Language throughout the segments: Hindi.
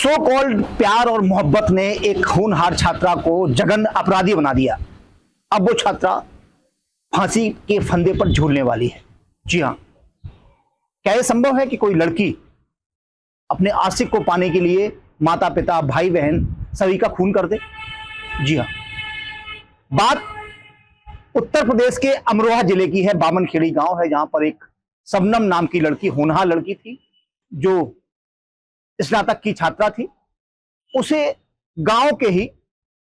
सो कॉल्ड प्यार और मोहब्बत ने एक होनहार छात्रा को जघन्य अपराधी बना दिया। अब वो छात्रा फांसी के फंदे पर झूलने वाली है। जी हाँ, क्या यह संभव है कि कोई लड़की अपने आशिक को पाने के लिए माता पिता भाई बहन सभी का खून कर दे? जी हाँ, बात उत्तर प्रदेश के अमरोहा जिले की है। बामनखेड़ी गांव है जहां पर एक शबनम नाम की लड़की, होनहार लड़की थी, जो स्नातक की छात्रा थी। उसे गांव के ही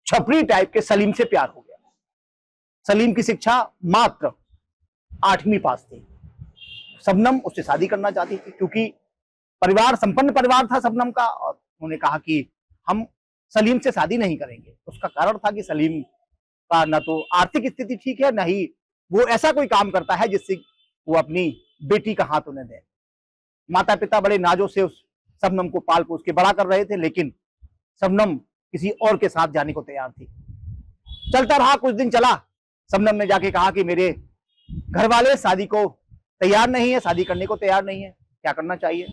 छपरी टाइप के सलीम से प्यार हो गया। सलीम की शिक्षा मात्र 8वीं पास थी। शबनम उससे शादी करना चाहती थी क्योंकि परिवार संपन्न परिवार था शबनम का, और उन्होंने कहा कि हम सलीम से शादी नहीं करेंगे। उसका कारण था कि सलीम का न तो आर्थिक स्थिति ठीक है, न ही वो ऐसा कोई काम करता है जिससे वो अपनी बेटी का हाथ उन्हें दे। माता पिता बड़े नाजों से उस शबनम को पाल पोस के बड़ा कर रहे थे, लेकिन शबनम किसी और के साथ जाने को तैयार थी। चलता रहा, कुछ दिन चला। शबनम ने जाके कहा कि मेरे घर वाले शादी को तैयार नहीं है, शादी करने को तैयार नहीं है, क्या करना चाहिए?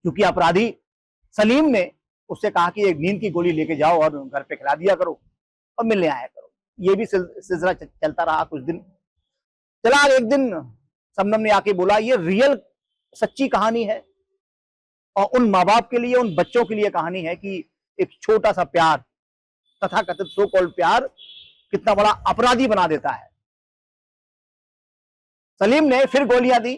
क्योंकि अपराधी सलीम ने उससे कहा कि एक नींद की गोली लेके जाओ और घर पे खिला दिया करो और मिलने आया करो। ये भी सिलसिला चलता रहा। कुछ दिन चला, एक दिन शबनम ने आके बोला, ये रियल सच्ची कहानी है और उन माँ बाप के लिए, उन बच्चों के लिए कहानी है कि एक छोटा सा प्यार, तथा कथित सो कॉल्ड प्यार, कितना बड़ा अपराधी बना देता है। सलीम ने फिर गोलियां दी,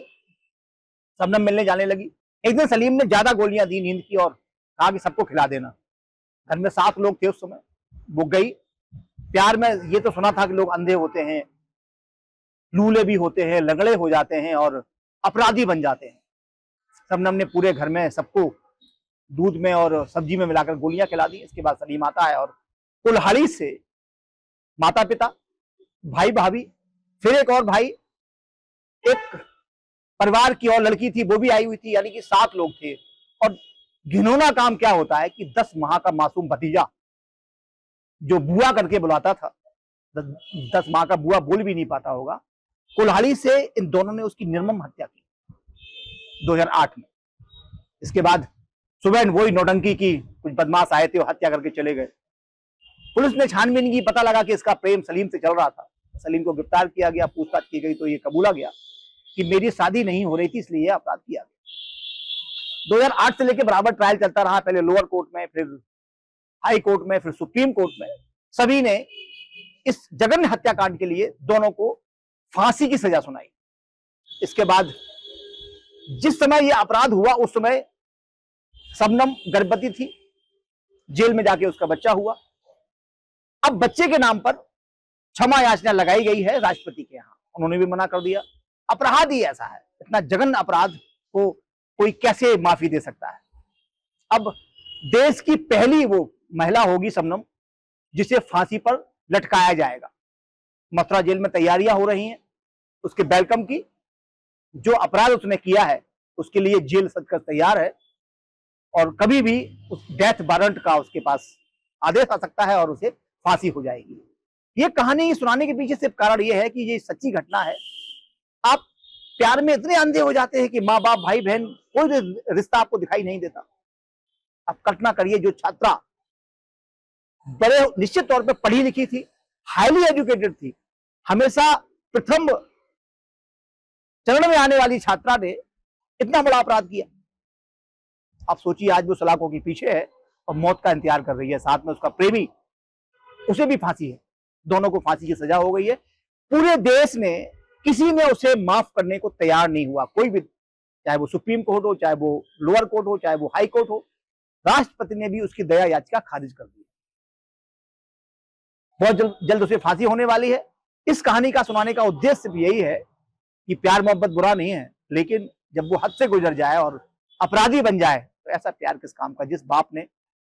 शबनम मिलने जाने लगी। एक दिन सलीम ने ज्यादा गोलियां दी नींद की और कहा कि सबको खिला देना। घर में 7 लोग थे उस समय। वो गई। प्यार में ये तो सुना था कि लोग अंधे होते हैं, लूले भी होते हैं, लगड़े हो जाते हैं और अपराधी बन जाते हैं। शबनम ने पूरे घर में सबको दूध में और सब्जी में मिलाकर गोलियां खिला दी। इसके बाद सलीम आता है और कुल्हाड़ी से माता पिता, भाई भाभी, फिर एक और भाई, एक परिवार की और लड़की थी वो भी आई हुई थी, यानी कि 7 लोग थे। और घिनौना काम क्या होता है कि 10 माह का मासूम भतीजा जो बुआ करके बुलाता था, 10 माह का बुआ बोल भी नहीं पाता होगा, कुल्हाड़ी से इन दोनों ने उसकी निर्मम हत्या की 2008 में। इसके बाद सुबह वही नौटंकी की, कुछ बदमाश आए थे और हत्या करके चले गए। पुलिस ने छानबीन की, पता लगा कि इसका प्रेम सलीम से चल रहा था। सलीम को गिरफ्तार किया गया, पूछताछ की गई तो ये कबूला गया कि मेरी शादी नहीं हो रही थी, इसलिए यह अपराध किया गया। 2008 से लेकर बराबर ट्रायल चलता रहा, पहले लोअर कोर्ट में, फिर हाई कोर्ट में, फिर सुप्रीम कोर्ट में। सभी ने इस जघन्य हत्याकांड के लिए दोनों को फांसी की सजा सुनाई। इसके बाद जिस समय यह अपराध हुआ उस समय शबनम गर्भवती थी, जेल में जाके उसका बच्चा हुआ। अब बच्चे के नाम पर क्षमा याचना लगाई गई है राष्ट्रपति के यहाँ, उन्होंने भी मना कर दिया। अपराध ही ऐसा है, इतना जघन्य अपराध को कोई कैसे माफी दे सकता है? अब देश की पहली वो महिला होगी शबनम जिसे फांसी पर लटकाया जाएगा। मथुरा जेल में तैयारियां हो रही हैं उसके वेलकम की। जो अपराध उसने किया है उसके लिए जेल सचकर तैयार है और कभी भी उस डेथ वारंट का उसके पास आदेश आ सकता है और उसे फांसी हो जाएगी। ये कहानी सुनाने के पीछे सिर्फ कारण ये है कि ये सच्ची घटना है। आप प्यार में इतने अंधे हो जाते हैं कि माँ बाप, भाई बहन, कोई भी रिश्ता आपको दिखाई नहीं देता। आप कल्पना करिए, जो छात्रा बड़े निश्चित तौर पे पढ़ी लिखी थी, हाईली एजुकेटेड थी, हमेशा प्रथम चरण में आने वाली छात्रा ने इतना बड़ा अपराध किया। आप सोचिए, आज वो सलाखों के पीछे है और मौत का इंतजार कर रही है, साथ में उसका प्रेमी, उसे भी फांसी है। दोनों को फांसी की सजा हो गई है। पूरे देश ने, किसी ने उसे माफ करने को तैयार नहीं हुआ, कोई भी, चाहे वो सुप्रीम कोर्ट हो, चाहे वो लोअर कोर्ट हो, चाहे वो हाई कोर्ट हो। राष्ट्रपति ने भी उसकी दया याचिका खारिज कर दी। बहुत जल्द उसे फांसी होने वाली है। इस कहानी का सुनाने का उद्देश्य भी यही है कि प्यार मोहब्बत बुरा नहीं है, लेकिन जब वो हद से गुजर जाए और अपराधी बन जाए तो ऐसा प्यार किस काम का? जिस बाप ने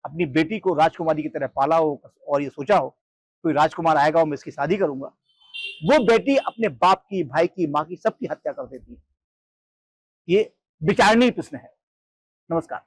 अपनी बेटी को राजकुमारी की तरह पाला हो और ये सोचा हो कोई राजकुमार आएगा और मैं इसकी शादी करूंगा, वो बेटी अपने बाप की, भाई की, माँ की, सबकी हत्या कर देती है। ये विचारणीय प्रश्न है। नमस्कार।